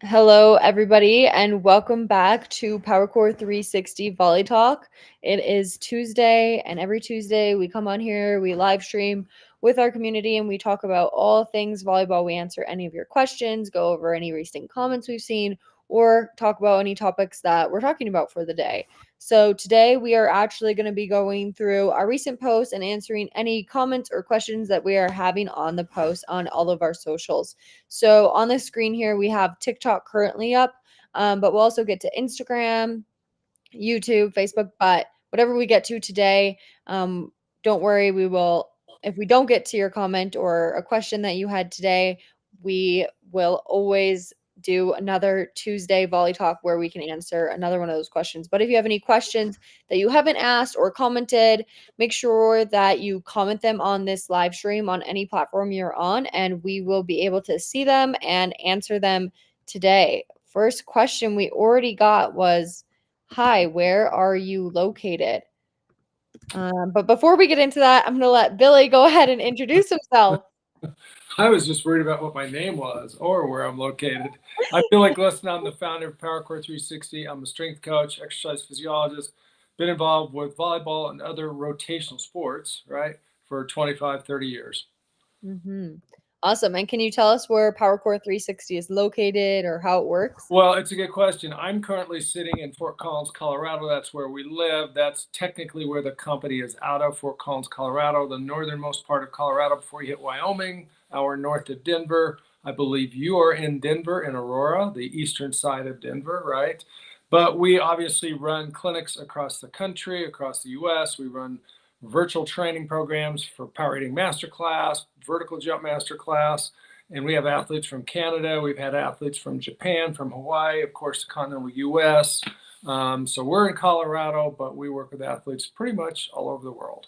Hello, everybody, and welcome back to Powercore 360 VolleyTalk. It is Tuesday, and every Tuesday we come on here, we live stream with our community, and we talk about all things volleyball. We answer any of your questions, go over any recent comments we've seen, or talk about any topics that we're talking about for the day. So today we are actually going to be going through our recent posts and answering any comments or questions that we are having on the post on all of our socials. So on the screen here, we have TikTok currently up, but we'll also get to Instagram, YouTube, Facebook. But whatever we get to today, don't worry. We will, if we don't get to your comment or a question that you had today, we will always do another Tuesday Volley Talk where we can answer another one of those questions. But if you have any questions that you haven't asked or commented, make sure that you comment them on this live stream on any platform you're on, and we will be able to see them and answer them today. First question we already got was, hi, where are you located? But before we get into that, I'm going to let Billy go ahead and introduce himself. I was just worried about what my name was or where I'm located. I feel like, listen, I'm the founder of Powercore 360. I'm a strength coach, exercise physiologist, been involved with volleyball and other rotational sports, right, for 25, 30 years. Mm-hmm. Awesome. And can you tell us where Powercore 360 is located or how it works? Well, it's a good question. I'm currently sitting in Fort Collins, Colorado. That's where we live. That's technically where the company is out of, Fort Collins, Colorado, the northernmost part of Colorado before you hit Wyoming, hour north of Denver. I believe you are in Denver, in Aurora, the eastern side of Denver, right? But we obviously run clinics across the country, across the US. We run virtual training programs for Power Hitting Masterclass, Vertical Jump Masterclass. And we have athletes from Canada. We've had athletes from Japan, from Hawaii, of course, the continental US. So we're in Colorado, but we work with athletes pretty much all over the world.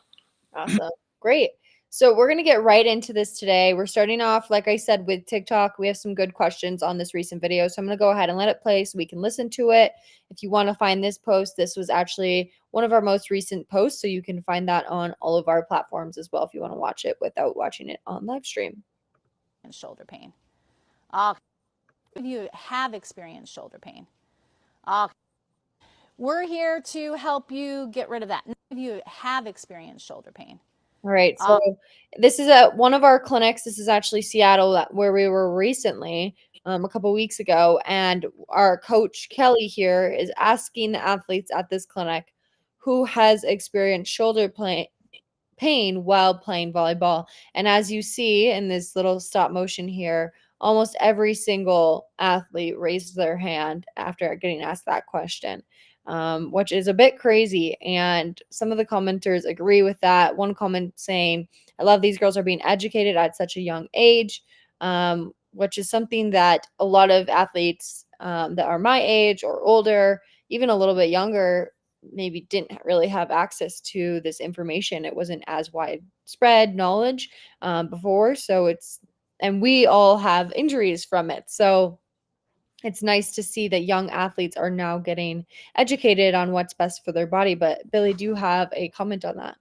Awesome. Great. So we're going to get right into this today. We're starting off, like I said, with TikTok. We have some good questions on this recent video. So I'm going to go ahead and let it play so we can listen to it. If you want to find this post, this was actually one of our most recent posts. So you can find that on all of our platforms as well if you want to watch it without watching it on live stream. And shoulder pain. If you have experienced shoulder pain, we're here to help you get rid of that. If you have experienced shoulder pain. All right. So this is at one of our clinics. This is actually Seattle, where we were recently a couple weeks ago. And our coach, Kelly, here is asking the athletes at this clinic who has experienced shoulder pain while playing volleyball. And as you see in this little stop motion here, almost every single athlete raised their hand after getting asked that question, which is a bit crazy. And some of the commenters agree with that. One comment saying, I love these girls are being educated at such a young age, which is something that a lot of athletes that are my age or older, even a little bit younger, maybe didn't really have access to this information. It wasn't as widespread knowledge before. And we all have injuries from it. So it's nice to see that young athletes are now getting educated on what's best for their body. But Billy, do you have a comment on that?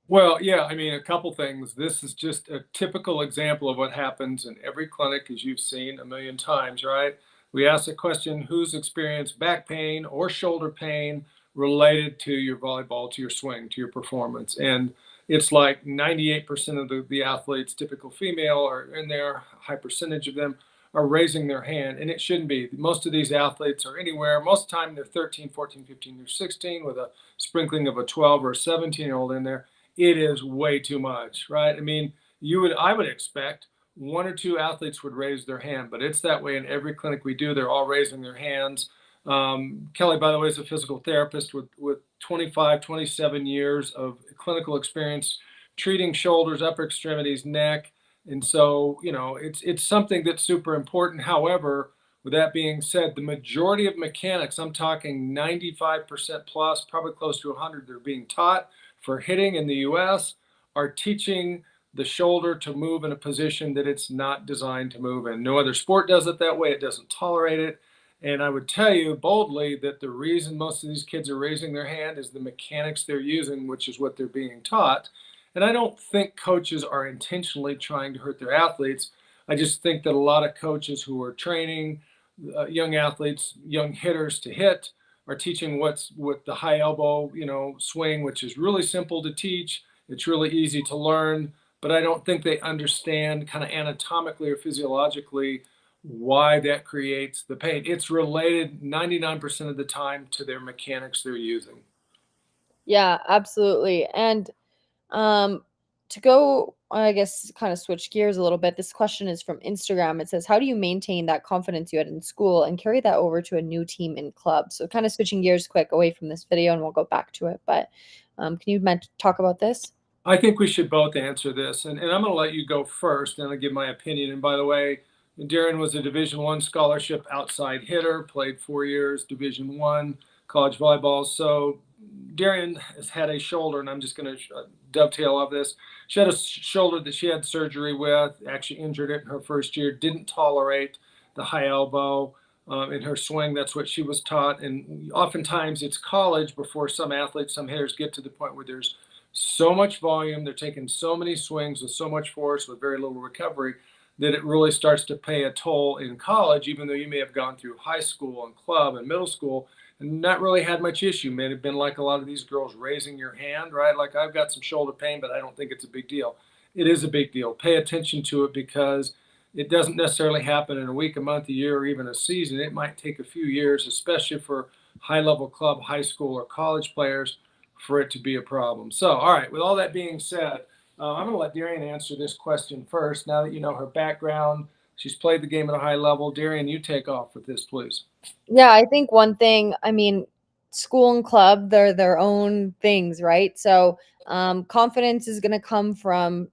Well, yeah, I mean, a couple things. This is just a typical example of what happens in every clinic, as you've seen a million times, right? We ask the question, who's experienced back pain or shoulder pain related to your volleyball, to your swing, to your performance? And it's like 98% of the athletes, typical female, are in there. A high percentage of them are raising their hand, and it shouldn't be. Most of these athletes are anywhere. Most of the time, they're 13, 14, 15, or 16 with a sprinkling of a 12 or a 17-year-old in there. It is way too much, right? I mean, I would expect one or two athletes would raise their hand, but it's that way in every clinic we do. They're all raising their hands. Kelly, by the way, is a physical therapist with 25, 27 years of clinical experience treating shoulders, upper extremities, neck. And so, it's something that's super important. However, with that being said, the majority of mechanics, I'm talking 95% plus, probably close to 100, they're being taught for hitting in the US, are teaching the shoulder to move in a position that it's not designed to move in. No other sport does it that way. It doesn't tolerate it. And I would tell you boldly that the reason most of these kids are raising their hand is the mechanics they're using, which is what they're being taught. And I don't think coaches are intentionally trying to hurt their athletes. I just think that a lot of coaches who are training young athletes, young hitters to hit, are teaching what the high elbow, swing, which is really simple to teach. It's really easy to learn, but I don't think they understand kind of anatomically or physiologically why that creates the pain. It's related 99% of the time to their mechanics they're using. Yeah, absolutely. And um, to go, I guess, kind of switch gears a little bit, this question is from Instagram. It says, how do you maintain that confidence you had in school and carry that over to a new team in club? So kind of switching gears quick away from this video and we'll go back to it. But can you talk about this? I think we should both answer this, and I'm going to let you go first, and I'll give my opinion. And by the way, Darren was a Division I scholarship outside hitter, played 4 years Division I college volleyball. So Darren has had a shoulder, and I'm just going to dovetail off this. She had a shoulder that she had surgery with, actually injured it in her first year, didn't tolerate the high elbow. In her swing, that's what she was taught. And oftentimes it's college before some athletes, some hitters get to the point where there's so much volume, they're taking so many swings with so much force with very little recovery that it really starts to pay a toll in college, even though you may have gone through high school and club and middle school and not really had much issue. May have been like a lot of these girls raising your hand, right? Like, I've got some shoulder pain, but I don't think it's a big deal. It is a big deal. Pay attention to it because it doesn't necessarily happen in a week, a month, a year, or even a season. It might take a few years, especially for high level club, high school, or college players, for it to be a problem. So, all right, with all that being said, I'm going to let Darian answer this question first. Now that you know her background, she's played the game at a high level. Darian, you take off with this, please. Yeah, I think one thing, I mean, school and club, they're their own things, right? So confidence is going to come from,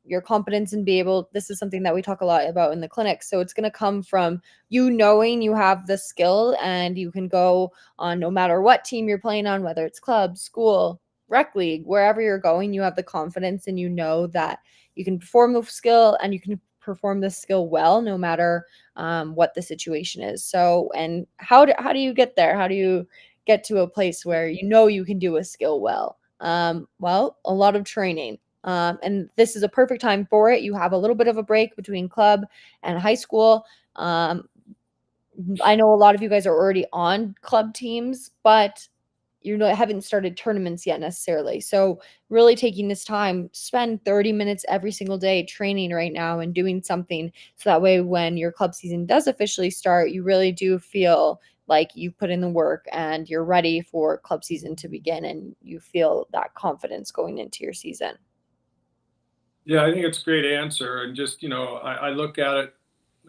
your competence and be able, this is something that we talk a lot about in the clinic. So it's going to come from you knowing you have the skill and you can go on no matter what team you're playing on, whether it's club, school, rec league, wherever you're going, you have the confidence and you know that you can perform the skill and you can perform the skill well, no matter what the situation is. So, and how do you get there? How do you get to a place where you know you can do a skill well? Well, a lot of training. And this is a perfect time for it. You have a little bit of a break between club and high school. I know a lot of you guys are already on club teams, but haven't started tournaments yet necessarily. So really taking this time, spend 30 minutes every single day training right now and doing something so that way when your club season does officially start, you really do feel like you put in the work and you're ready for club season to begin and you feel that confidence going into your season. Yeah, I think it's a great answer. And just, I look at it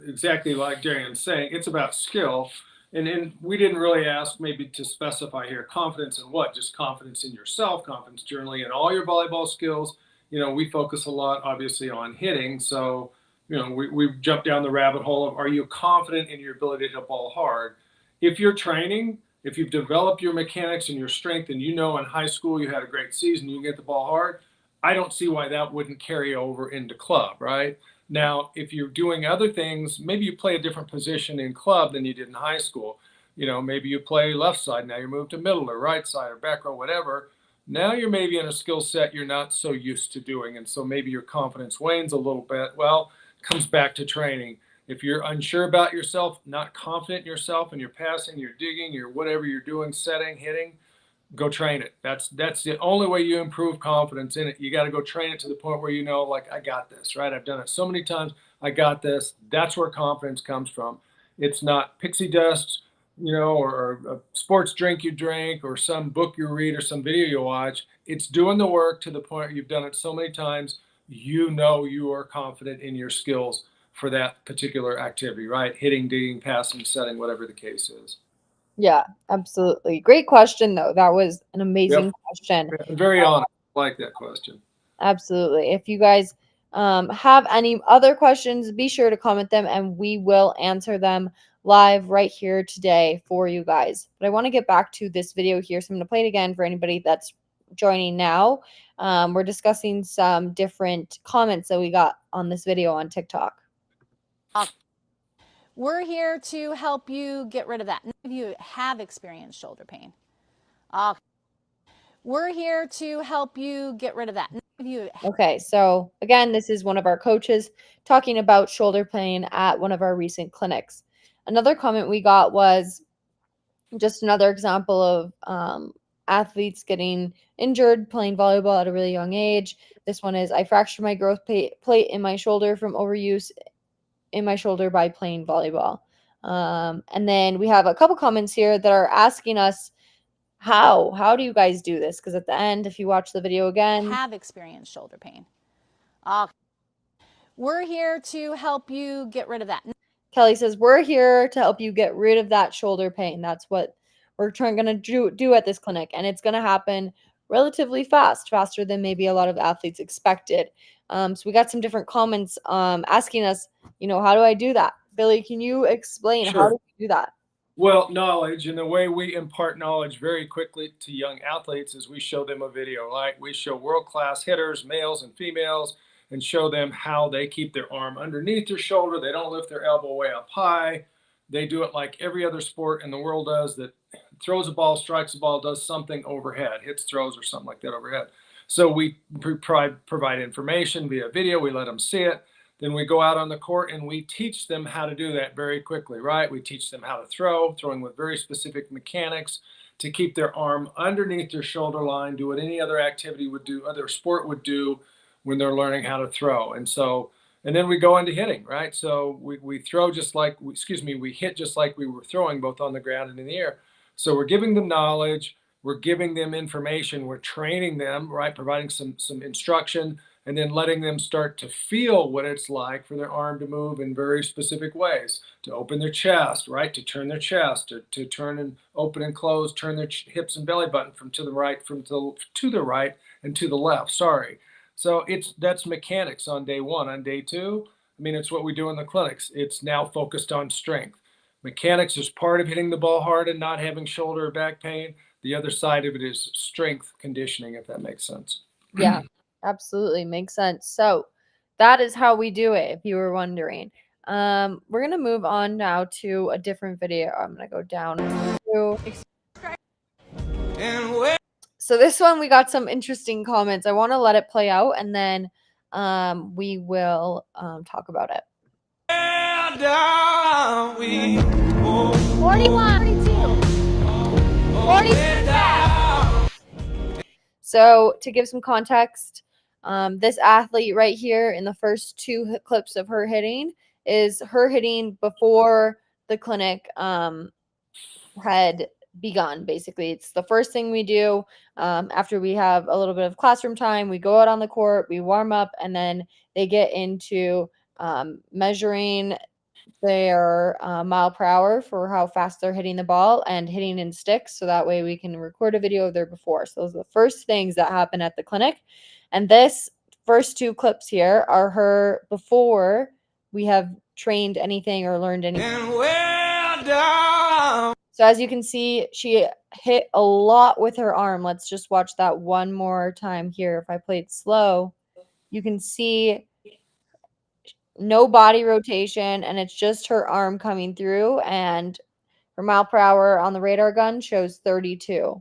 exactly like Darian's saying. It's about skill. And we didn't really ask maybe to specify here confidence in what, just confidence in yourself, confidence generally in all your volleyball skills. We focus a lot, obviously, on hitting. So, we jump down the rabbit hole of, are you confident in your ability to hit a ball hard? If you're training, if you've developed your mechanics and your strength, and in high school you had a great season, you get the ball hard, I don't see why that wouldn't carry over into club, right? Now, if you're doing other things, maybe you play a different position in club than you did in high school. Maybe you play left side, now you move to middle or right side or back row, whatever. Now you're maybe in a skill set you're not so used to doing. And so maybe your confidence wanes a little bit. Well, it comes back to training. If you're unsure about yourself, not confident in yourself, and you're passing, you're digging, you're whatever you're doing, setting, hitting, go train it. That's the only way you improve confidence in it. You got to go train it to the point where like, I got this, right? I've done it so many times. I got this. That's where confidence comes from. It's not pixie dust, or a sports drink you drink or some book you read or some video you watch. It's doing the work to the point where you've done it so many times, you are confident in your skills for that particular activity, right? Hitting, digging, passing, setting, whatever the case is. Yeah, absolutely. Great question, though. That was an amazing Yep. question. Very honest. I like that question. Absolutely. If you guys have any other questions, be sure to comment them and we will answer them live right here today for you guys. But I want to get back to this video here. So I'm going to play it again for anybody that's joining now. We're discussing some different comments that we got on this video on TikTok. We're here to help you get rid of that. None of you have experienced shoulder pain. We're here to help you get rid of that. None of you. Okay, so again, this is one of our coaches talking about shoulder pain at one of our recent clinics. Another comment we got was just another example of athletes getting injured playing volleyball at a really young age. This one is, I fractured my growth plate in my shoulder from overuse in my shoulder by playing volleyball. And then we have a couple comments here that are asking us, how do you guys do this? Because at the end, if you watch the video again, Have experienced shoulder pain. We're here to help you get rid of that. Kelly says, we're here to help you get rid of that shoulder pain. That's what we're going to do at this clinic. And it's going to happen relatively fast, faster than maybe a lot of athletes expected. So we got some different comments asking us, how do I do that? Billy, can you explain how do you do that? Well, knowledge, and the way we impart knowledge very quickly to young athletes is we show them a video, right? We show world-class hitters, males and females, and show them how they keep their arm underneath their shoulder. They don't lift their elbow way up high. They do it like every other sport in the world does, that throws a ball, strikes a ball, does something overhead, hits, throws, or something like that overhead. So we provide information via video. We let them see it. Then we go out on the court and we teach them how to do that very quickly, right? We teach them how to throwing with very specific mechanics to keep their arm underneath their shoulder line, do what any other activity would do, other sport would do when they're learning how to throw. And then we go into hitting, right? So we throw just like, we hit just like we were throwing, both on the ground and in the air. So we're giving them knowledge, we're giving them information, we're training them, right? Providing some instruction, and then letting them start to feel what it's like for their arm to move in very specific ways, to open their chest, right? To turn their chest, to turn and open and close, turn their hips and belly button from to the right, to the right and to the left, sorry. So that's mechanics on day one. On day two, it's what we do in the clinics. It's now focused on strength. Mechanics is part of hitting the ball hard and not having shoulder or back pain. The other side of it is strength conditioning, if that makes sense. Yeah, absolutely. Makes sense. So that is how we do it, if you were wondering. We're going to move on now to a different video. I'm going to go down to... So this one, we got some interesting comments. I want to let it play out, and then we will talk about it. 41, 42, So to give some context, this athlete right here in the first two clips of her hitting is her hitting before the clinic had begun. Basically, it's the first thing we do after we have a little bit of classroom time. We go out on the court, we warm up, and then they get into measuring their mile per hour for how fast they're hitting the ball and hitting in sticks, so that way we can record a video of their before. So those are the first things that happen at the clinic, and this first two clips here are her before we have trained anything or learned anything. So as you can see, she hit a lot with her arm. Let's just watch that one more time here. If I play it slow, you can see no body rotation, and it's just her arm coming through, and her mile per hour on the radar gun shows 32.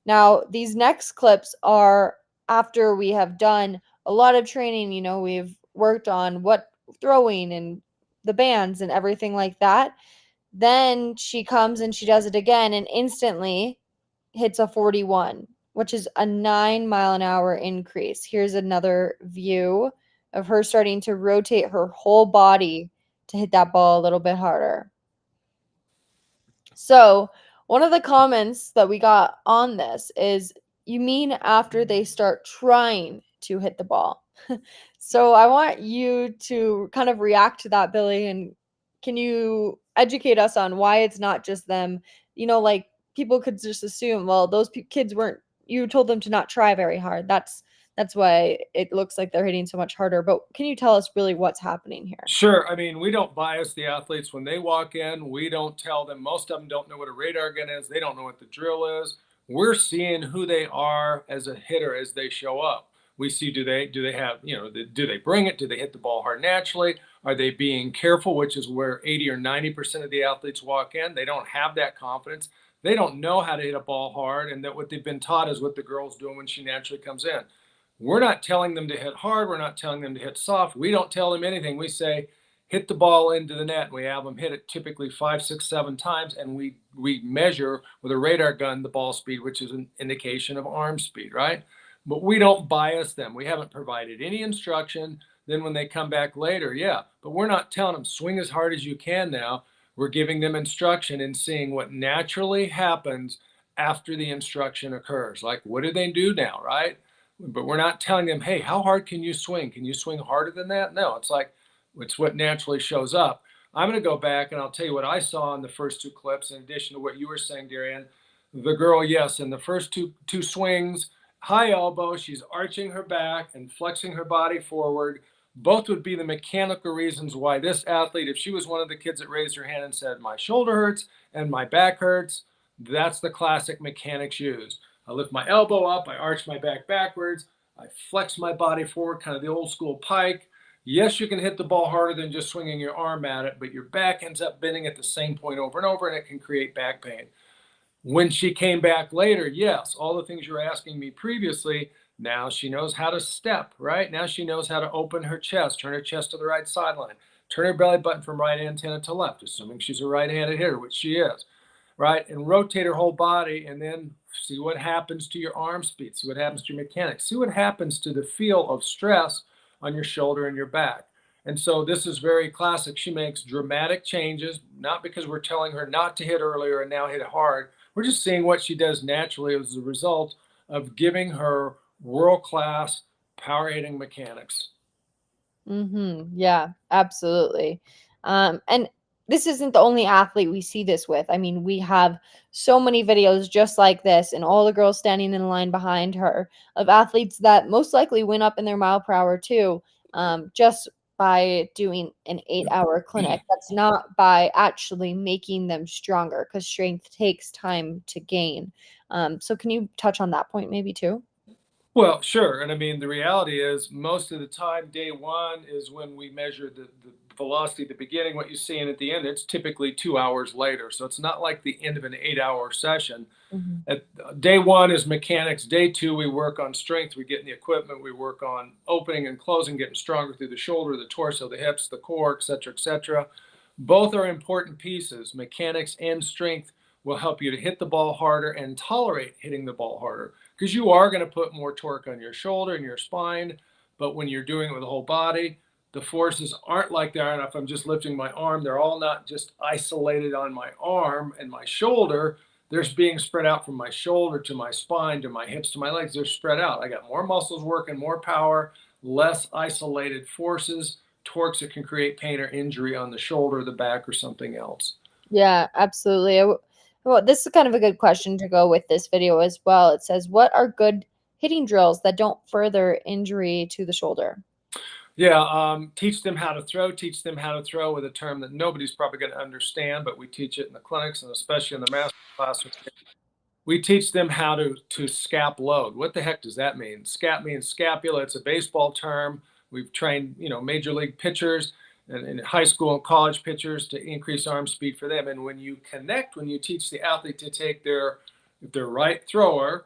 Now, these next clips are after we have done a lot of training. We've worked on what throwing and the bands and everything like that. Then she comes and she does it again and instantly hits a 41, which is a 9-mile-an-hour increase. Here's another view of her starting to rotate her whole body to hit that ball a little bit harder. So one of the comments that we got on this is, you mean after they start trying to hit the ball? So I want you to kind of react to that, Billy, and can you educate us on why it's not just them? Like, people could just assume, well, those kids you told them to not try very hard. That's why it looks like they're hitting so much harder. But can you tell us really what's happening here? Sure. We don't bias the athletes when they walk in. We don't tell them. Most of them don't know what a radar gun is. They don't know what the drill is. We're seeing who they are as a hitter as they show up. We see, do they have, do they bring it? Do they hit the ball hard naturally? Are they being careful, which is where 80 or 90% of the athletes walk in. They don't have that confidence. They don't know how to hit a ball hard, and that what they've been taught is what the girl's doing when she naturally comes in. We're not telling them to hit hard. We're not telling them to hit soft. We don't tell them anything. We say, hit the ball into the net. We have them hit it typically 5, 6, 7 times, and we measure with a radar gun the ball speed, which is an indication of arm speed, right? But we don't bias them. We haven't provided any instruction. Then when they come back later, yeah, but we're not telling them swing as hard as you can now. We're giving them instruction and seeing what naturally happens after the instruction occurs. Like, what do they do now, right? But we're not telling them, hey, how hard can you swing? Can you swing harder than that? No, it's like, it's what naturally shows up. I'm going to go back and I'll tell you what I saw in the first two clips, in addition to what you were saying, Darian. The girl, yes, in the first two swings, high elbow, she's arching her back and flexing her body forward. Both would be the mechanical reasons why this athlete, if she was one of the kids that raised her hand and said, my shoulder hurts and my back hurts, that's the classic mechanics used. I lift my elbow up, I arch my back backwards, I flex my body forward, kind of the old school pike. Yes, you can hit the ball harder than just swinging your arm at it, but your back ends up bending at the same point over and over, and it can create back pain. When she came back later, yes, all the things you were asking me previously, now she knows how to step, right? Now she knows how to open her chest, turn her chest to the right sideline, turn her belly button from right antenna to left, assuming she's a right-handed hitter, which she is, right? And rotate her whole body, and then see what happens to your arm speed, see what happens to your mechanics, see what happens to the feel of stress on your shoulder and your back. And so this is very classic. She makes dramatic changes, not because we're telling her not to hit earlier and now hit hard. We're just seeing what she does naturally as a result of giving her world-class power hitting mechanics. Yeah, absolutely. And this isn't the only athlete we see this with. I mean, we have so many videos just like this, and all the girls standing in line behind her of athletes that most likely went up in their mile per hour too, just by doing an 8-hour clinic. That's not by actually making them stronger, because strength takes time to gain. So can you touch on that point maybe too? Well, sure. And I mean, the reality is most of the time, day one is when we measure the velocity at the beginning. What you see in at the end, it's typically 2 hours later. So it's not like the end of an 8-hour session. At day one is mechanics. Day two, we work on strength. We get in the equipment. We work on opening and closing, getting stronger through the shoulder, the torso, the hips, the core, et cetera, et cetera. Both are important pieces. Mechanics and strength will help you to hit the ball harder and tolerate hitting the ball harder, because you are going to put more torque on your shoulder and your spine. But when you're doing it with the whole body, the forces aren't like they are if I'm just lifting my arm. They're all not just isolated on my arm and my shoulder. They're being spread out from my shoulder to my spine to my hips to my legs. They're spread out. I got more muscles working, more power, less isolated forces, torques that can create pain or injury on the shoulder, the back, or something else. Yeah, absolutely. Well, this is kind of a good question to go with this video as well. It says, what are good hitting drills that don't further injury to the shoulder? Yeah, teach them how to throw, with a term that nobody's probably going to understand, but we teach it in the clinics and especially in the master class. We teach them how to scap load. What the heck does that mean? Scap means scapula. It's a baseball term. We've trained, major league pitchers and high school and college pitchers to increase arm speed for them. And when you teach the athlete to take their right thrower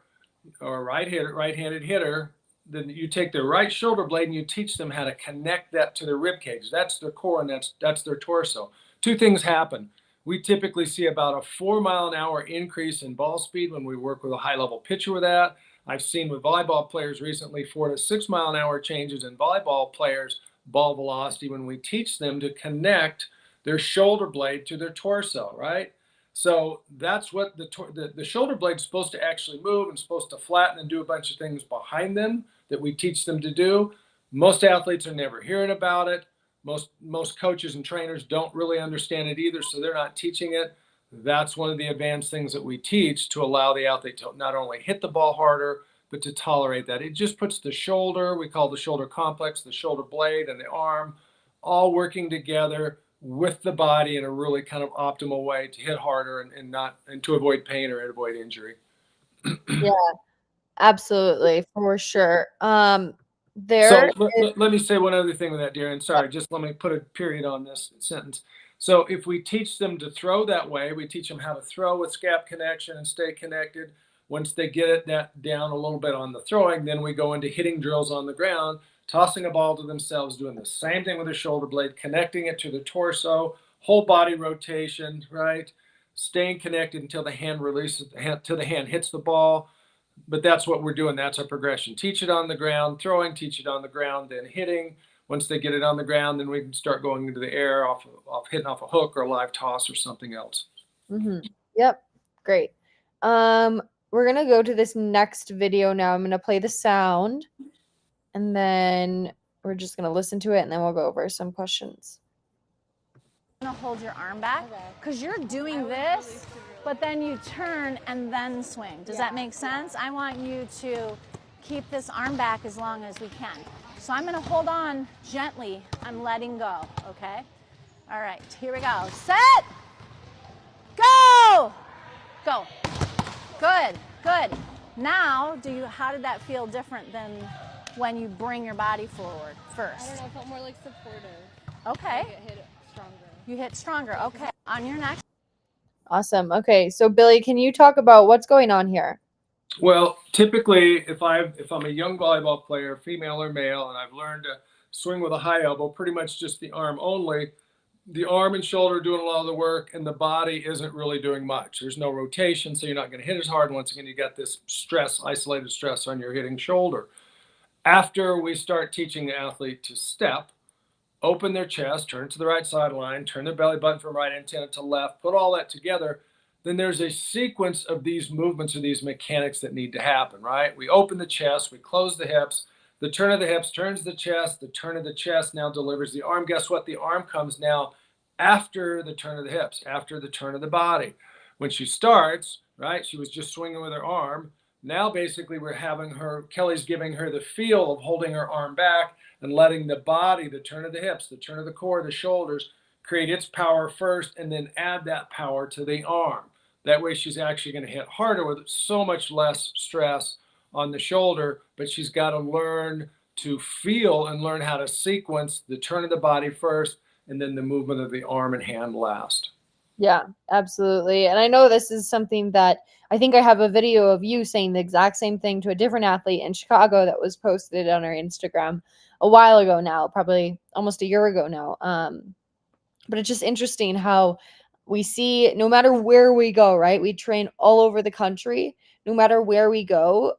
or right-handed hitter, then you take their right shoulder blade and you teach them how to connect that to their rib cage. That's their core and that's their torso. Two things happen. We typically see about a 4-mile-an-hour increase in ball speed when we work with a high-level pitcher with that. I've seen with volleyball players recently 4 to 6-mile-an-hour changes in volleyball players' ball velocity when we teach them to connect their shoulder blade to their torso, right? So that's what the shoulder blade is supposed to actually move and supposed to flatten and do a bunch of things behind them that we teach them to do. Most athletes are never hearing about it. Most coaches and trainers don't really understand it either, so they're not teaching it. That's one of the advanced things that we teach to allow the athlete to not only hit the ball harder, but to tolerate that. It just puts the shoulder, we call the shoulder complex, the shoulder blade and the arm, all working together with the body in a really kind of optimal way to hit harder and to avoid pain or avoid injury. Yeah, absolutely, for sure. So let me say one other thing with that, Darren. Sorry, just let me put a period on this sentence. So if we teach them to throw that way, we teach them how to throw with scap connection and stay connected. Once they get that down a little bit on the throwing, then we go into hitting drills on the ground tossing a ball to themselves, doing the same thing with their shoulder blade, connecting it to the torso, whole body rotation, right? Staying connected until the hand releases, till the hand hits the ball. But that's what we're doing. That's our progression. Teach it on the ground, throwing, teach it on the ground, then hitting. Once they get it on the ground, then we can start going into the air, hitting off a hook or a live toss or something else. Yep. Great. We're going to go to this next video now. I'm going to play the sound, and then we're just going to listen to it, and then we'll go over some questions. I'm going to hold your arm back because you're doing this, but then you turn and then swing. Does that make sense? I want you to keep this arm back as long as we can. So I'm going to hold on gently. I'm letting go, okay? All right, here we go. Set, go, go. Good, good. Now, how did that feel different than when you bring your body forward first? I don't know, it felt more like supportive. Okay. Like it hit stronger. You hit stronger, okay. On your next. Awesome. Okay, so Billy, can you talk about what's going on here? Well, typically, if I'm a young volleyball player, female or male, and I've learned to swing with a high elbow, pretty much just the arm only, the arm and shoulder are doing a lot of the work, and the body isn't really doing much. There's no rotation, so you're not going to hit as hard. Once again, you got this stress, isolated stress on your hitting shoulder. After we start teaching the athlete to step, open their chest, turn it to the right sideline, turn their belly button from right antenna to left, put all that together, then there's a sequence of these movements or these mechanics that need to happen, right? We open the chest, we close the hips, the turn of the hips turns the chest, the turn of the chest now delivers the arm. Guess what? The arm comes now after the turn of the hips, after the turn of the body. When she starts, right, she was just swinging with her arm. Now basically we're having her, Kelly's giving her the feel of holding her arm back and letting the body, the turn of the hips, the turn of the core, the shoulders, create its power first and then add that power to the arm. That way she's actually going to hit harder with so much less stress on the shoulder, but she's got to learn to feel and learn how to sequence the turn of the body first and then the movement of the arm and hand last. Yeah, absolutely. And I know this is something that I think I have a video of you saying the exact same thing to a different athlete in Chicago that was posted on our Instagram a while ago now, probably almost a year ago now. But it's just interesting how we see no matter where we go, right? We train all over the country. No matter where we go,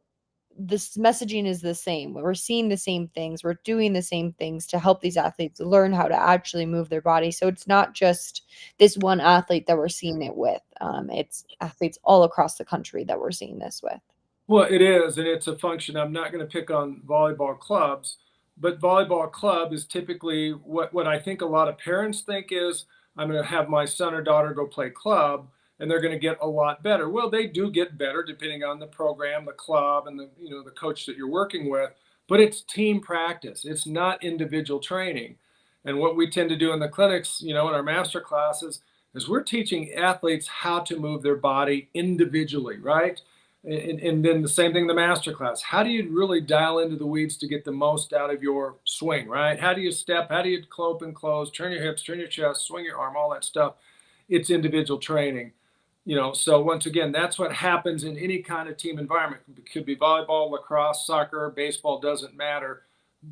this messaging is the same. We're seeing the same things. We're doing the same things to help these athletes learn how to actually move their body. So it's not just this one athlete that we're seeing it with. It's athletes all across the country that we're seeing this with. Well, it is, and it's a function. I'm not going to pick on volleyball clubs, but volleyball club is typically what I think a lot of parents think is, I'm going to have my son or daughter go play club, and they're going to get a lot better. Well, they do get better depending on the program, the club, and the coach that you're working with. But it's team practice. It's not individual training. And what we tend to do in the clinics, in our master classes, is we're teaching athletes how to move their body individually, right? And then the same thing in the master class. How do you really dial into the weeds to get the most out of your swing, right? How do you step? How do you open and close? Turn your hips, turn your chest, swing your arm, all that stuff. It's individual training. So once again, that's what happens in any kind of team environment. It could be volleyball, lacrosse, soccer, baseball, doesn't matter.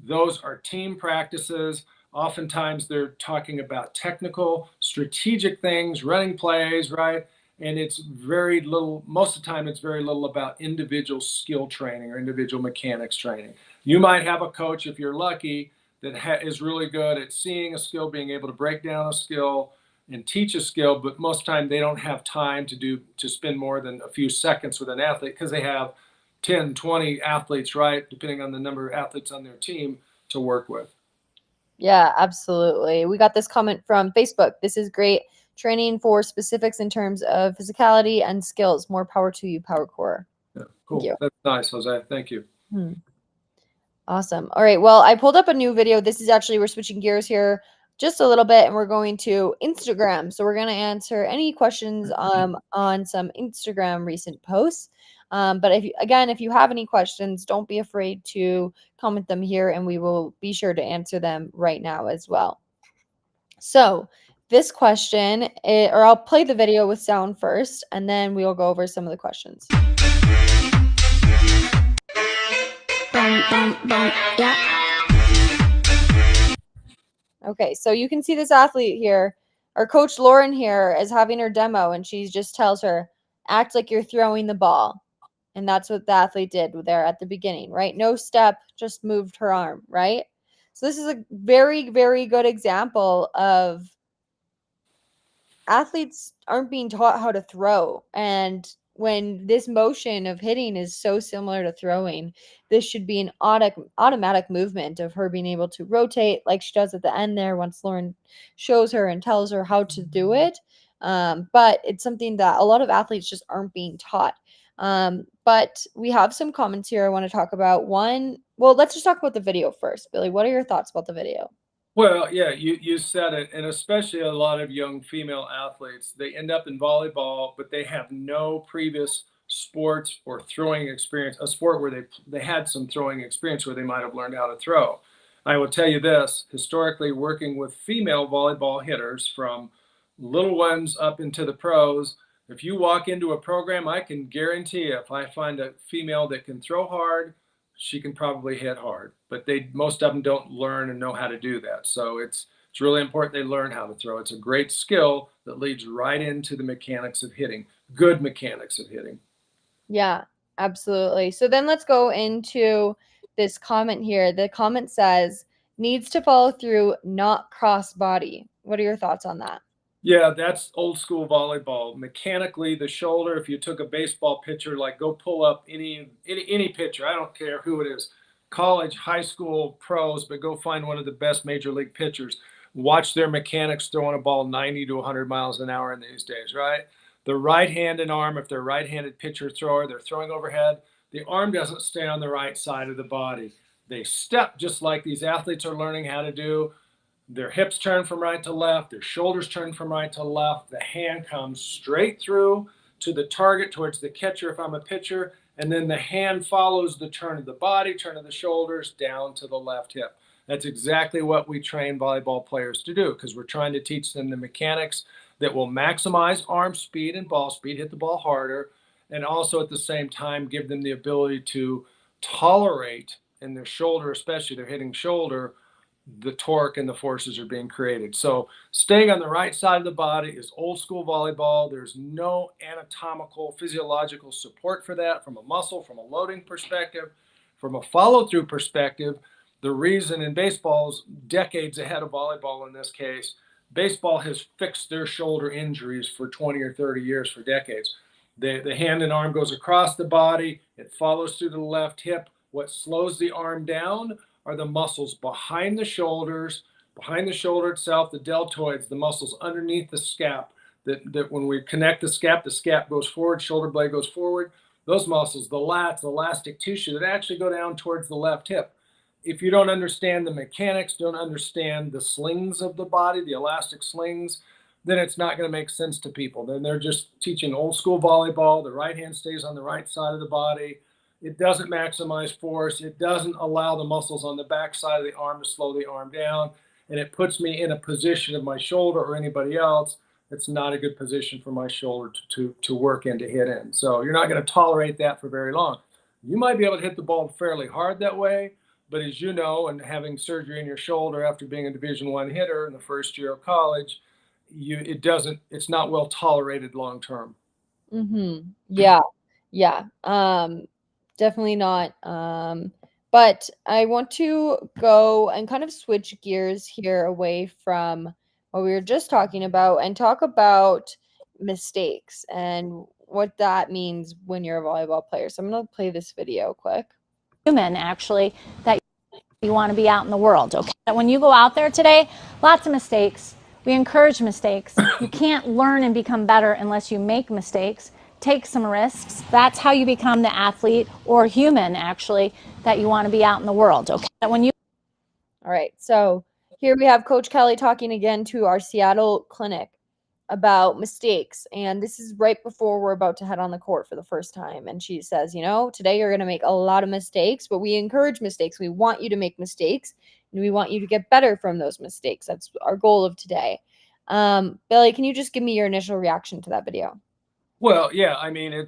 Those are team practices. Oftentimes they're talking about technical, strategic things, running plays, right? And it's very little, most of the time, it's very little about individual skill training or individual mechanics training. You might have a coach, if you're lucky, that is really good at seeing a skill, being able to break down a skill and teach a skill, but most of the time they don't have time to spend more than a few seconds with an athlete because they have 10, 20 athletes, right? Depending on the number of athletes on their team to work with. Yeah, absolutely. We got this comment from Facebook. This is great training for specifics in terms of physicality and skills. More power to you, Powercore. Yeah, cool. That's nice, Jose. Thank you. Awesome. All right. Well, I pulled up a new video. This is actually, we're switching gears here just a little bit, and we're going to Instagram. So we're going to answer any questions on some Instagram recent posts. But if you have any questions, don't be afraid to comment them here, and we will be sure to answer them right now as well. So this question, or I'll play the video with sound first, and then we'll go over some of the questions. Boom, boom, boom, yeah. Okay, so you can see this athlete here, our coach Lauren here is having her demo, and she just tells her, act like you're throwing the ball. And that's what the athlete did there at the beginning, right? No step, just moved her arm, right? So this is a very, very good example of athletes aren't being taught how to throw. And when this motion of hitting is so similar to throwing, this should be an automatic movement of her being able to rotate like she does at the end there once Lauren shows her and tells her how to do it. But it's something that a lot of athletes just aren't being taught. But we have some comments here I want to talk about. One, well, let's just talk about the video first. Billy, what are your thoughts about the video? Well, yeah, you said it, and especially a lot of young female athletes, they end up in volleyball, but they have no previous sports or throwing experience, a sport where they had some throwing experience where they might have learned how to throw. I will tell you this, historically working with female volleyball hitters from little ones up into the pros, if you walk into a program, I can guarantee you, if I find a female that can throw hard, she can probably hit hard, but most of them don't learn and know how to do that. So it's really important they learn how to throw. It's a great skill that leads right into the mechanics of hitting, good mechanics of hitting. Yeah, absolutely. So then let's go into this comment here. The comment says, needs to follow through, not cross body. What are your thoughts on that? Yeah, that's old school volleyball. Mechanically, the shoulder, if you took a baseball pitcher, like go pull up any pitcher, I don't care who it is, college, high school, pros, but go find one of the best major league pitchers. Watch their mechanics throwing a ball 90 to 100 miles an hour in these days, right? The right hand and arm, if they're right-handed pitcher thrower, they're throwing overhead, the arm doesn't stay on the right side of the body. They step just like these athletes are learning how to do. Their hips turn from right to left, their shoulders turn from right to left, the hand comes straight through to the target towards the catcher if I'm a pitcher, and then the hand follows the turn of the body, turn of the shoulders down to the left hip. That's exactly what we train volleyball players to do because we're trying to teach them the mechanics that will maximize arm speed and ball speed, hit the ball harder, and also at the same time give them the ability to tolerate in their shoulder, especially their hitting shoulder, the torque and the forces are being created. So staying on the right side of the body is old school volleyball. There's no anatomical, physiological support for that from a muscle, from a loading perspective, from a follow through perspective. The reason in baseball is decades ahead of volleyball in this case. Baseball has fixed their shoulder injuries for 20 or 30 years, for decades. The hand and arm goes across the body, it follows through the left hip. What slows the arm down are the muscles behind the shoulders, behind the shoulder itself, the deltoids, the muscles underneath the scap. That when we connect the scap goes forward, shoulder blade goes forward. Those muscles, the lats, the elastic tissue that actually go down towards the left hip. If you don't understand the mechanics, don't understand the slings of the body, the elastic slings, then it's not going to make sense to people. Then they're just teaching old school volleyball. The right hand stays on the right side of the body. It doesn't maximize force. It doesn't allow the muscles on the back side of the arm to slow the arm down. And it puts me in a position of my shoulder or anybody else that's not a good position for my shoulder to work in, to hit in. So you're not going to tolerate that for very long. You might be able to hit the ball fairly hard that way, but as you know, and having surgery in your shoulder after being a Division I hitter in the first year of college, it's not well tolerated long term. Mm-hmm. Yeah. Yeah. Definitely not. But I want to go and kind of switch gears here away from what we were just talking about and talk about mistakes and what that means when you're a volleyball player. So I'm going to play this video quick. Human, actually, that you want to be out in the world, okay? That when you go out there today, lots of mistakes. We encourage mistakes. You can't learn and become better unless you make mistakes. Take some risks. That's how you become the athlete or human, actually, that you want to be out in the world, okay? That when you All right. So here we have Coach Kelly talking again to our Seattle clinic about mistakes. And this is right before we're about to head on the court for the first time. And she says, today you're going to make a lot of mistakes, but we encourage mistakes. We want you to make mistakes and we want you to get better from those mistakes. That's our goal of today. Billy, can you just give me your initial reaction to that video? Well, yeah, I mean,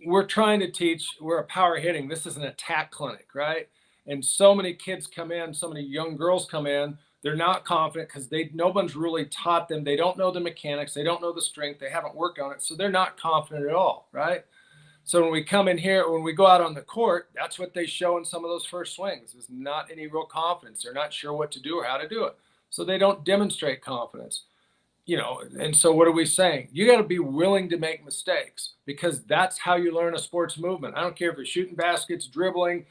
we're trying to teach, we're a power hitting. This is an attack clinic, right? And so many kids come in, so many young girls come in They're not confident because no one's really taught them. They don't know the mechanics. They don't know the strength. They haven't worked on it. So they're not confident at all, right? So when we come in here, when we go out on the court, that's what they show in some of those first swings is not any real confidence. They're not sure what to do or how to do it. So they don't demonstrate confidence, and so what are we saying? You got to be willing to make mistakes because that's how you learn a sports movement. I don't care if you're shooting baskets, dribbling,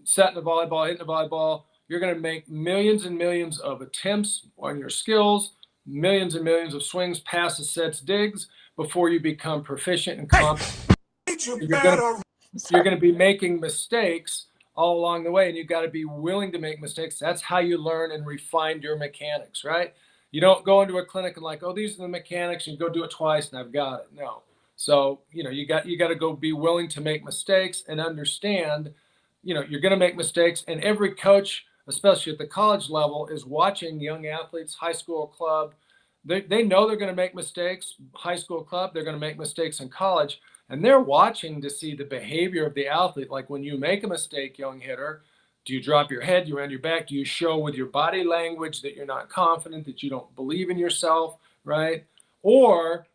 setting the volleyball, hitting the volleyball. You're going to make millions and millions of attempts on your skills, millions and millions of swings, passes, sets, digs before you become proficient and competent. You're going to be making mistakes all along the way, and you've got to be willing to make mistakes. That's how you learn and refine your mechanics, right? You don't go into a clinic and like, oh, these are the mechanics, and go do it twice and I've got it. No. So, you got to go be willing to make mistakes and understand, you're going to make mistakes. And every coach, especially at the college level, is watching young athletes, high school club. They know they're going to make mistakes, high school club, they're going to make mistakes in college. And they're watching to see the behavior of the athlete. Like when you make a mistake, young hitter, do you drop your head? Do you round your back? Do you show with your body language that you're not confident, that you don't believe in yourself, right? Or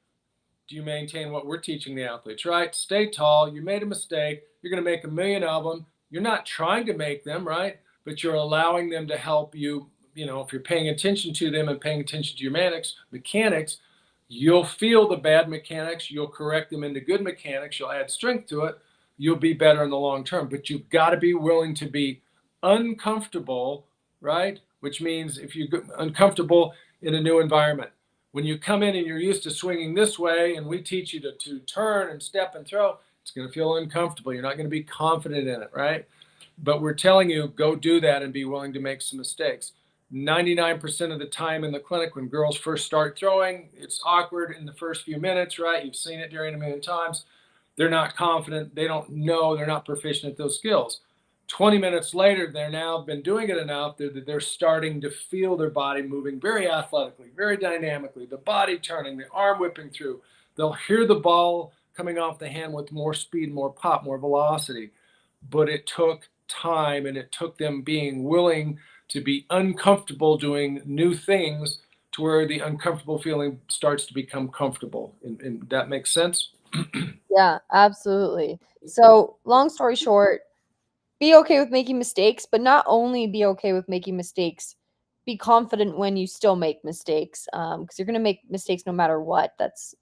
do you maintain what we're teaching the athletes, right? Stay tall. You made a mistake. You're going to make a million of them. You're not trying to make them, right? But you're allowing them to help you. If you're paying attention to them and paying attention to your mechanics, you'll feel the bad mechanics. You'll correct them into good mechanics. You'll add strength to it. You'll be better in the long term. But you've got to be willing to be uncomfortable, right? Which means if you're uncomfortable in a new environment. When you come in and you're used to swinging this way and we teach you to turn and step and throw, it's going to feel uncomfortable. You're not going to be confident in it, right? But we're telling you, go do that and be willing to make some mistakes. 99% of the time in the clinic when girls first start throwing, it's awkward in the first few minutes, right? You've seen it during a million times. They're not confident. They don't know. They're not proficient at those skills. 20 minutes later, they're now been doing it enough that they're starting to feel their body moving very athletically, very dynamically, the body turning, the arm whipping through. They'll hear the ball coming off the hand with more speed, more pop, more velocity. But it took time, and it took them being willing to be uncomfortable doing new things to where the uncomfortable feeling starts to become comfortable. And that makes sense? Yeah, absolutely. So, long story short, be okay with making mistakes, but not only be okay with making mistakes, be confident when you still make mistakes, because you're going to make mistakes no matter what. That's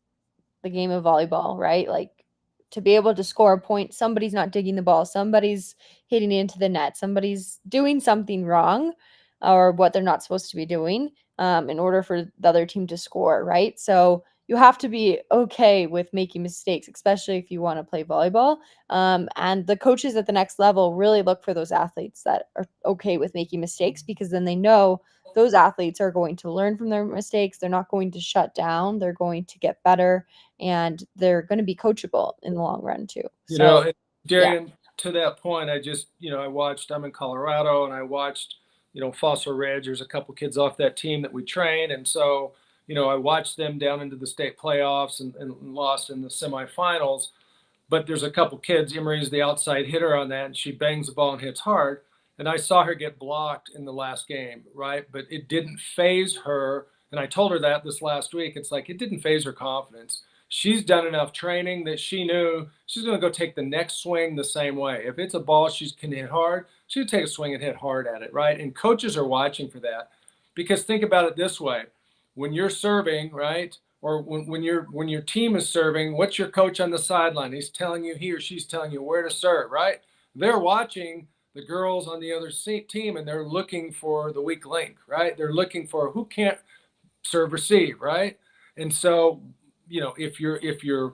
the game of volleyball, right? Like, to be able to score a point, somebody's not digging the ball, somebody's hitting it into the net, somebody's doing something wrong or what they're not supposed to be doing in order for the other team to score, right? So you have to be okay with making mistakes, especially if you want to play volleyball. And the coaches at the next level really look for those athletes that are okay with making mistakes, because then they know those athletes are going to learn from their mistakes. They're not going to shut down. They're going to get better, and they're going to be coachable in the long run too. So, Darian, to that point, I'm in Colorado, and I watched, Fossil Ridge. There's a couple kids off that team that we train. And so, I watched them down into the state playoffs and lost in the semifinals. But there's a couple kids. Emery's the outside hitter on that, and she bangs the ball and hits hard. And I saw her get blocked in the last game, right? But it didn't phase her. And I told her that this last week. It's like it didn't phase her confidence. She's done enough training that she knew she's going to go take the next swing the same way. If it's a ball she can hit hard, she'll take a swing and hit hard at it, right? And coaches are watching for that. Because think about it this way. When you're serving, right? Or when your team is serving, what's your coach on the sideline? He's telling you, he or she's telling you where to serve, right? They're watching the girls on the other team, and they're looking for the weak link, right? They're looking for who can't serve receive, right? And so, if you're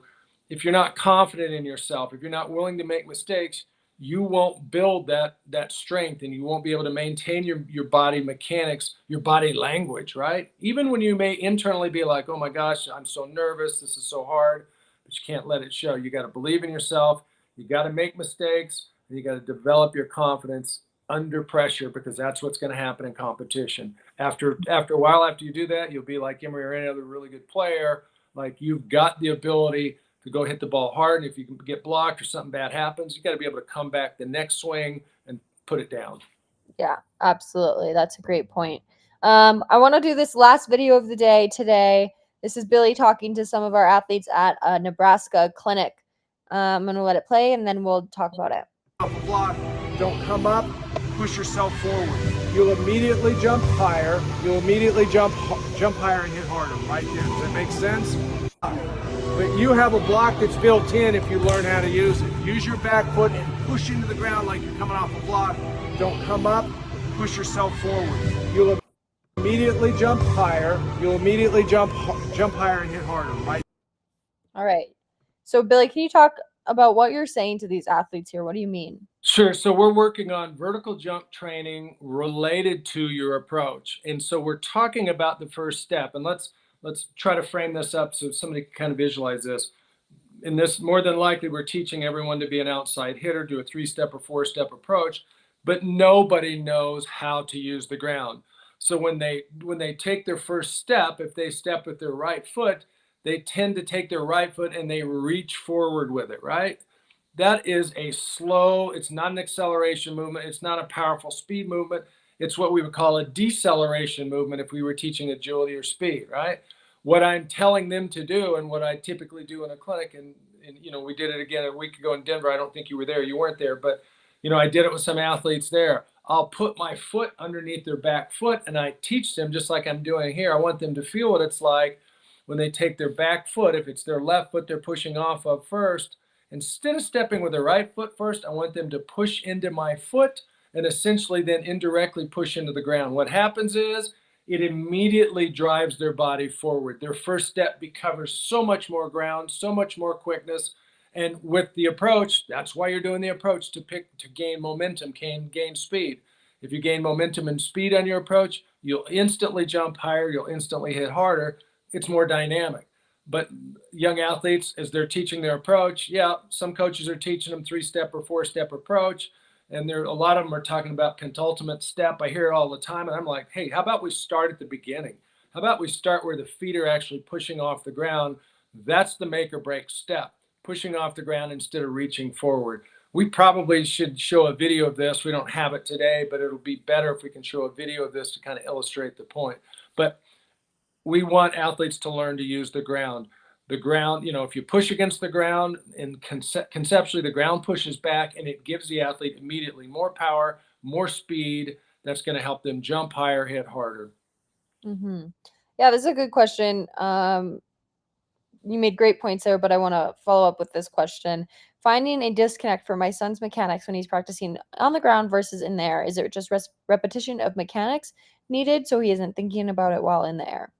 not confident in yourself, if you're not willing to make mistakes, you won't build that strength, and you won't be able to maintain your body mechanics, your body language, right? Even when you may internally be like, oh my gosh, I'm so nervous, this is so hard, but you can't let it show. You got to believe in yourself. You got to make mistakes, and you got to develop your confidence under pressure, because that's what's going to happen in competition. After a while, after you do that, you'll be like Emery or any other really good player. Like, you've got the ability to go hit the ball hard. And if you can get blocked or something bad happens, you got to be able to come back the next swing and put it down. Yeah, absolutely. That's a great point. I want to do this last video of the day today. This is Billy talking to some of our athletes at a Nebraska clinic. I'm going to let it play and then we'll talk about it. Off a block, don't come up, push yourself forward. You'll immediately jump higher. You'll immediately jump higher and hit harder right there. Does that make sense? But you have a block that's built in if you learn how to use it. Use your back foot and push into the ground like you're coming off a block. Don't come up, push yourself forward. You'll immediately jump higher. You'll immediately jump higher and hit harder right. All right. So Billy, can you talk about what you're saying to these athletes here? What do you mean? Sure. So we're working on vertical jump training related to your approach. And so we're talking about the first step. And let's try to frame this up so somebody can kind of visualize this. In this, more than likely, we're teaching everyone to be an outside hitter, do a 3-step or 4-step approach, but nobody knows how to use the ground. So when they take their first step, if they step with their right foot, they tend to take their right foot and they reach forward with it, right? That is a slow, it's not an acceleration movement. It's not a powerful speed movement. It's what we would call a deceleration movement if we were teaching agility or speed, right? What I'm telling them to do and what I typically do in a clinic, and you know, we did it again a week ago in Denver. I don't think you were there. You weren't there, but you know, I did it with some athletes there. I'll put my foot underneath their back foot and I teach them just like I'm doing here. I want them to feel what it's like when they take their back foot. If it's their left foot they're pushing off of first, instead of stepping with their right foot first, I want them to push into my foot and essentially then indirectly push into the ground. What happens is it immediately drives their body forward. Their first step covers so much more ground, so much more quickness. And with the approach, that's why you're doing the approach, to gain momentum, gain speed. If you gain momentum and speed on your approach, you'll instantly jump higher, you'll instantly hit harder. It's more dynamic. But young athletes, as they're teaching their approach, yeah, some coaches are teaching them 3-step or 4-step approach. And a lot of them are talking about penultimate step. I hear it all the time. And I'm like, hey, how about we start at the beginning? How about we start where the feet are actually pushing off the ground? That's the make or break step, pushing off the ground instead of reaching forward. We probably should show a video of this. We don't have it today, but it'll be better if we can show a video of this to kind of illustrate the point. But we want athletes to learn to use the ground. The ground, you know, if you push against the ground and conceptually the ground pushes back and it gives the athlete immediately more power, more speed, that's going to help them jump higher, hit harder. Mm-hmm. Yeah, this is a good question. You made great points there, but I want to follow up with this question. Finding a disconnect for my son's mechanics when he's practicing on the ground versus in the air. Is it just repetition of mechanics needed so he isn't thinking about it while in the air?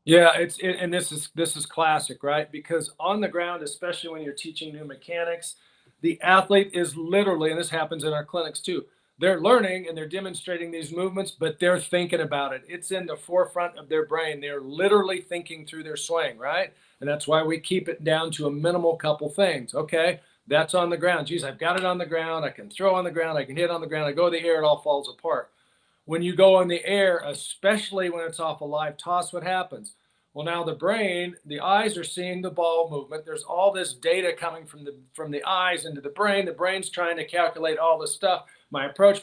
Yeah, and this is classic, right? Because on the ground, especially when you're teaching new mechanics, the athlete is literally, and this happens in our clinics too, they're learning and they're demonstrating these movements, but they're thinking about it. It's in the forefront of their brain. They're literally thinking through their swing, right? And that's why we keep it down to a minimal couple things. Okay, that's on the ground. Geez, I've got it on the ground. I can throw on the ground. I can hit on the ground. I go to the air, it all falls apart. When you go in the air, especially when it's off a live toss, what happens? Well, now the brain, the eyes are seeing the ball movement. There's all this data coming from the eyes into the brain. The brain's trying to calculate all this stuff. My approach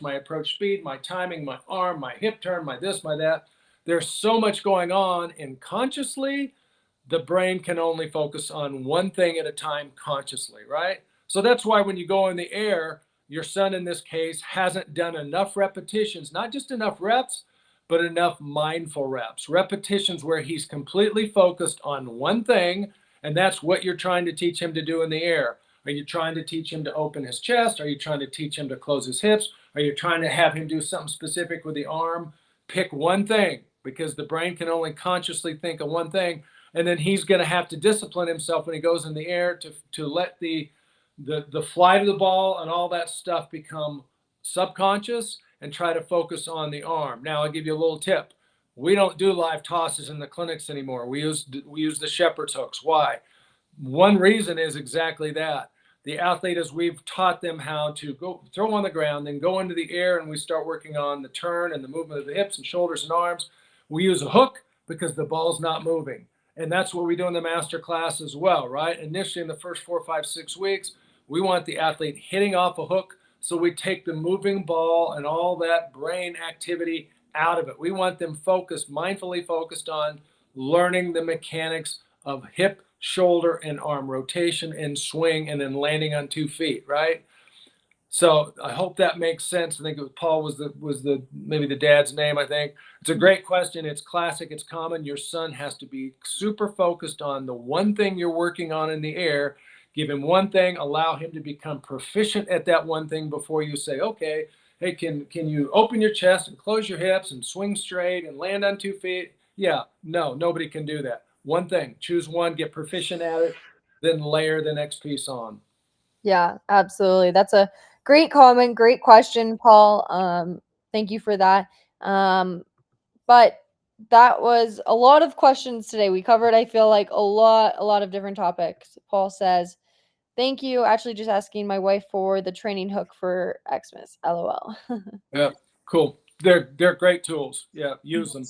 speed, my timing, my arm, my hip turn, my this, my that. There's so much going on, and consciously, the brain can only focus on one thing at a time consciously, right? So that's why when you go in the air, your son in this case hasn't done enough repetitions, not just enough reps, but enough mindful reps, repetitions where he's completely focused on one thing, and that's what you're trying to teach him to do in the air. Are you trying to teach him to open his chest? Are you trying to teach him to close his hips? Are you trying to have him do something specific with the arm? Pick one thing, because the brain can only consciously think of one thing, and then he's going to have to discipline himself when he goes in the air to let the flight of the ball and all that stuff become subconscious and try to focus on the arm. Now, I'll give you a little tip. We don't do live tosses in the clinics anymore. We use the shepherd's hooks. Why? One reason is exactly that. The athlete, as we've taught them how to go throw on the ground, then go into the air, and we start working on the turn and the movement of the hips and shoulders and arms. We use a hook because the ball's not moving. And that's what we do in the master class as well, right? Initially, in the first 4, 5, 6 weeks, we want the athlete hitting off a hook. So we take the moving ball and all that brain activity out of it. We want them focused, mindfully focused on learning the mechanics of hip, shoulder, and arm rotation and swing, and then landing on 2 feet, right? So I hope that makes sense. I think it was Paul was the maybe the dad's name, I think. It's a great question. It's classic. It's common. Your son has to be super focused on the one thing you're working on in the air. Give him one thing, allow him to become proficient at that one thing before you say, okay, hey, can you open your chest and close your hips and swing straight and land on 2 feet? Yeah, no, nobody can do that. One thing, choose one, get proficient at it, then layer the next piece on. Yeah, absolutely. That's a great comment, great question, Paul. Thank you for that. But that was a lot of questions today. We covered, I feel like, a lot of different topics. Paul says, "Thank you. Actually, just asking my wife for the training hook for Xmas. LOL." Yeah, cool. They're great tools. Yeah, use them.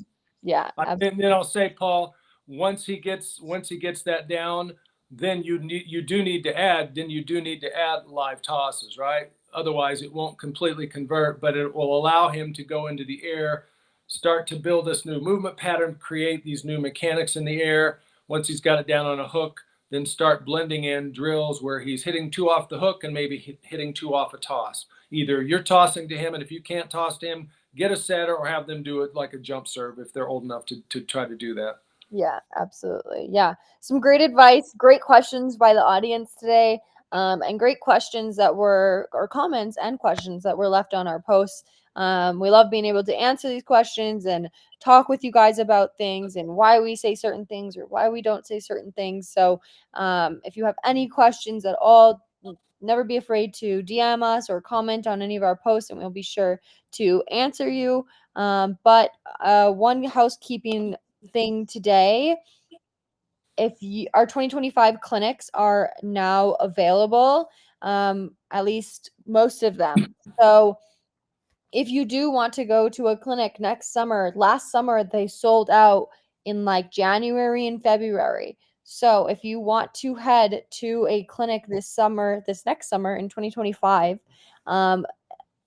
Yeah, And then I'll say, Paul, once he gets that down, then you do need to add live tosses, right? Otherwise, it won't completely convert, but it will allow him to go into the air, start to build this new movement pattern, create these new mechanics in the air. Once he's got it down on a hook, then start blending in drills where he's hitting 2 off the hook and maybe hitting 2 off a toss. Either you're tossing to him, and if you can't toss to him, get a setter or have them do it like a jump serve if they're old enough to try to do that. Yeah, absolutely. Yeah. Some great advice, great questions by the audience today, and great questions that were, or comments and questions that were left on our posts. We love being able to answer these questions and talk with you guys about things and why we say certain things or why we don't say certain things. So, if you have any questions at all, never be afraid to DM us or comment on any of our posts, and we'll be sure to answer you. But one housekeeping thing today, our 2025 clinics are now available, at least most of them. So if you do want to go to a clinic next summer, last summer they sold out in like January and February. So if you want to head to a clinic this next summer in 2025,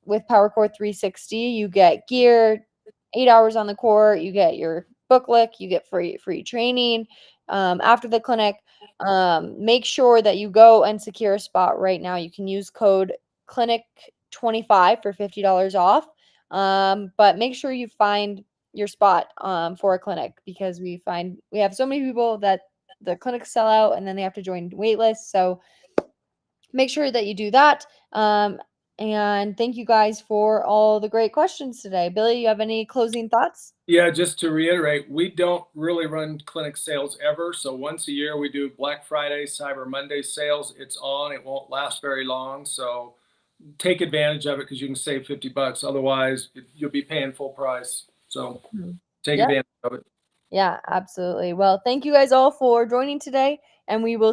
with Powercore 360, you get gear, 8 hours on the court, you get your booklet, you get free training after the clinic. Make sure that you go and secure a spot right now. You can use code clinic25 for $50 off. But make sure you find your spot for a clinic, because we have so many people that the clinics sell out and then they have to join wait lists. So make sure that you do that. And thank you guys for all the great questions today. Billy, you have any closing thoughts? Yeah, just to reiterate, we don't really run clinic sales ever. So once a year we do Black Friday, Cyber Monday sales. It's on. It won't last very long. So take advantage of it because you can save $50. Otherwise, you'll be paying full price. So take Yeah. advantage of it. Yeah, absolutely. Well, thank you guys all for joining today, and we will